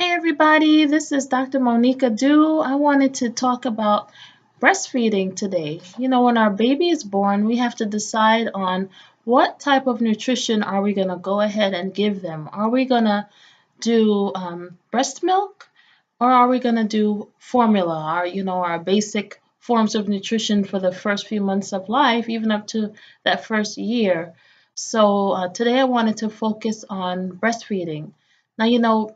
Hey everybody, this is Dr. Monica Du. I wanted to talk about breastfeeding today. When our baby is born, we have to decide on what type of nutrition are we going to go ahead and give them. Are we going to do breast milk, or are we going to do formula, our basic forms of nutrition for the first few months of life, even up to that first year? So today I wanted to focus on breastfeeding. Now,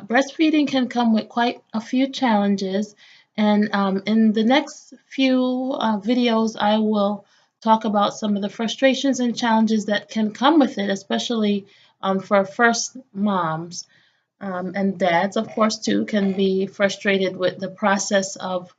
breastfeeding can come with quite a few challenges, and in the next few videos, I will talk about some of the frustrations and challenges that can come with it, especially for first moms. And dads, of course, too, can be frustrated with the process of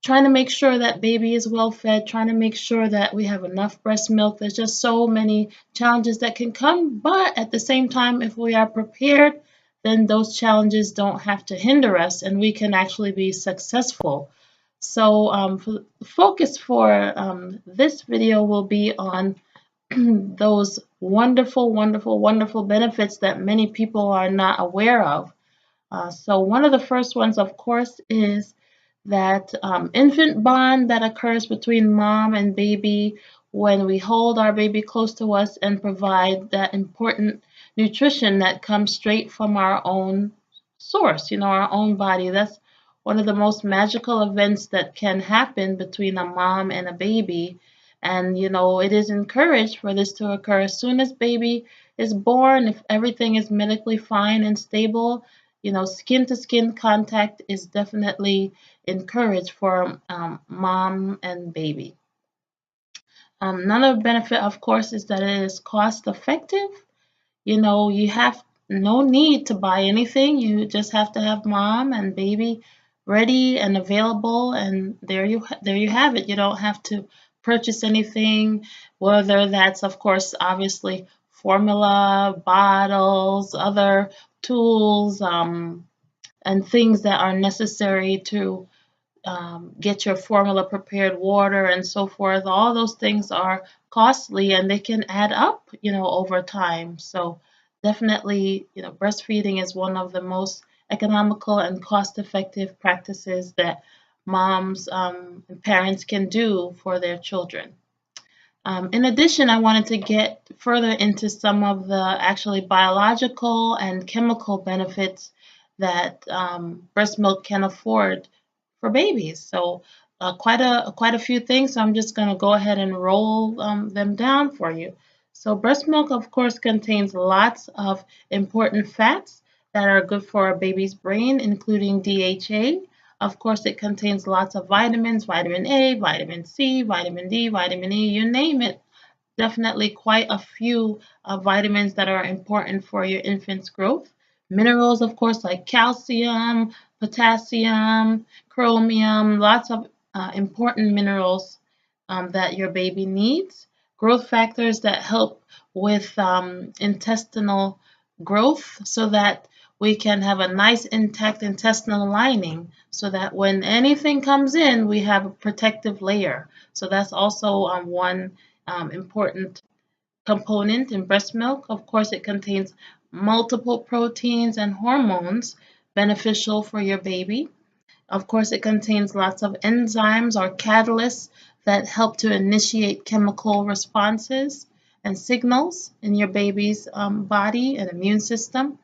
trying to make sure that baby is well fed, trying to make sure that we have enough breast milk. There's just so many challenges that can come, but at the same time, if we are prepared, then those challenges don't have to hinder us and we can actually be successful. So the focus for this video will be on those wonderful, wonderful, wonderful benefits that many people are not aware of. So one of the first ones, of course, is that infant bond that occurs between mom and baby when we hold our baby close to us and provide that important nutrition that comes straight from our own source, our own body. That's one of the most magical events that can happen between a mom and a baby. And, it is encouraged for this to occur as soon as baby is born. If everything is medically fine and stable, skin to skin contact is definitely encouraged for mom and baby. Another benefit, of course, is that it is cost effective. You have no need to buy anything. You just have to have mom and baby ready and available, and there you have it. You don't have to purchase anything, whether that's, of course, obviously formula, bottles, other tools, and things that are necessary to get your formula prepared, water and so forth. All those things are costly and they can add up, over time. So definitely, breastfeeding is one of the most economical and cost-effective practices that moms and parents can do for their children. In addition, I wanted to get further into some of the actually biological and chemical benefits that breast milk can afford for babies. So quite a few things. So I'm just going to go ahead and roll them down for you. So breast milk, of course, contains lots of important fats that are good for a baby's brain, including DHA. Of course, it contains lots of vitamins, vitamin A, vitamin C, vitamin D, vitamin E, you name it. Definitely quite a few vitamins that are important for your infant's growth. Minerals, of course, like calcium, potassium, chromium, lots of important minerals that your baby needs. Growth factors that help with intestinal growth so that we can have a nice intact intestinal lining so that when anything comes in, we have a protective layer. So that's also one important component in breast milk. Of course, it contains multiple proteins and hormones beneficial for your baby. Of course, it contains lots of enzymes or catalysts that help to initiate chemical responses and signals in your baby's body and immune system.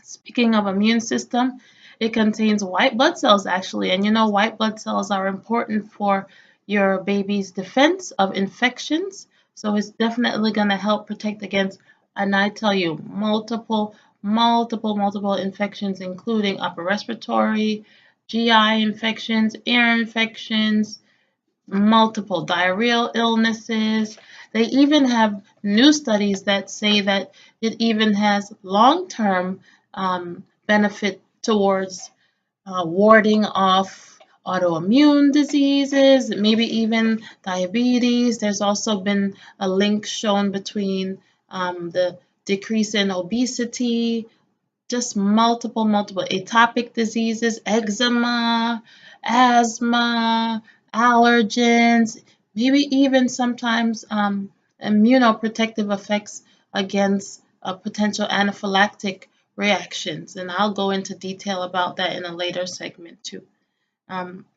Speaking of immune system, it contains white blood cells actually, and white blood cells are important for your baby's defense of infections. So it's definitely going to help protect against, and I tell you, multiple infections, including upper respiratory, GI infections, ear infections, multiple diarrheal illnesses. They even have new studies that say that it even has long-term benefit towards warding off autoimmune diseases, maybe even diabetes. There's also been a link shown between the decrease in obesity, just multiple atopic diseases, eczema, asthma, allergens, maybe even sometimes immunoprotective effects against potential anaphylactic reactions, and I'll go into detail about that in a later segment too.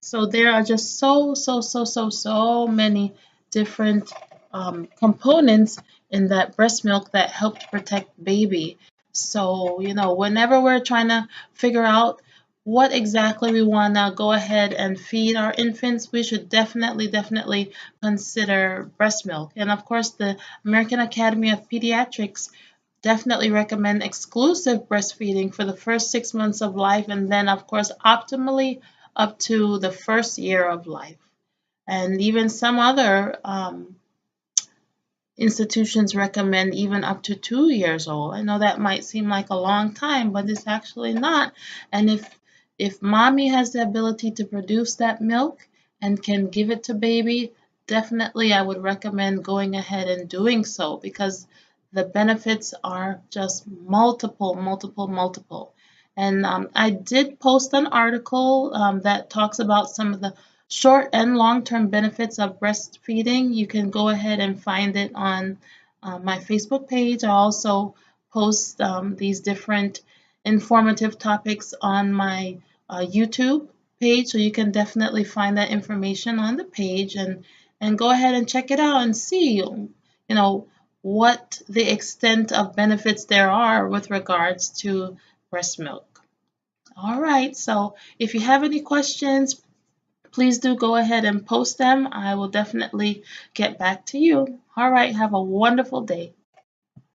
So there are just so many different components in that breast milk that help to protect baby. So, whenever we're trying to figure out what exactly we want to go ahead and feed our infants, we should definitely consider breast milk. And of course, the American Academy of Pediatrics definitely recommend exclusive breastfeeding for the first 6 months of life, and then, of course, optimally up to the first year of life. And even some other institutions recommend even up to 2 years old. I know that might seem like a long time, but it's actually not. And if mommy has the ability to produce that milk and can give it to baby, definitely I would recommend going ahead and doing so, because the benefits are just multiple. And I did post an article that talks about some of the short and long-term benefits of breastfeeding. You can go ahead and find it on my Facebook page. I also post these different informative topics on my YouTube page, so you can definitely find that information on the page, and go ahead and check it out and see, what the extent of benefits there are with regards to breast milk. All right, so if you have any questions, please do go ahead and post them. I will definitely get back to you. All right, have a wonderful day.